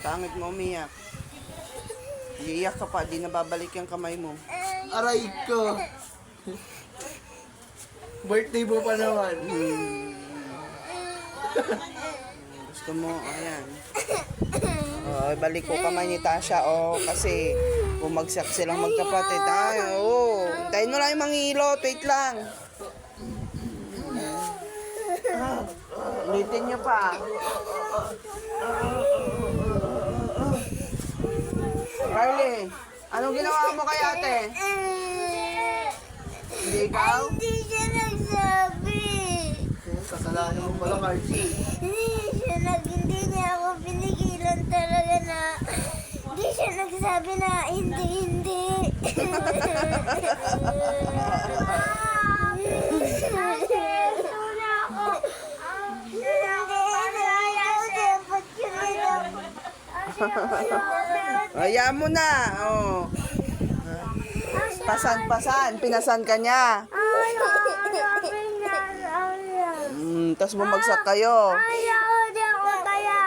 Pangit mo umiyak. Iiyak ka pa, di nababalik yung kamay mo. Aray ko. Birthday mo pa naman. Gusto mo, ayan. Balik ko kamay ni Tasha, kasi bumagsak silang magkapatid. Ay, hintayin mo lang yung mangilot, wait lang. Ulitin nyo pa. Carly, anong ginawa mo kay ate? Hindi ikaw? Hindi siya nagsabi. Kasalanan mo pala, Carly. Hindi niya ako pinigilan talaga na. Hindi siya nagsabi na hindi. Hayaan mo na. Pasan. Pinasan ka niya. Tapos bumagsak kayo. Ayaw, di ako kaya.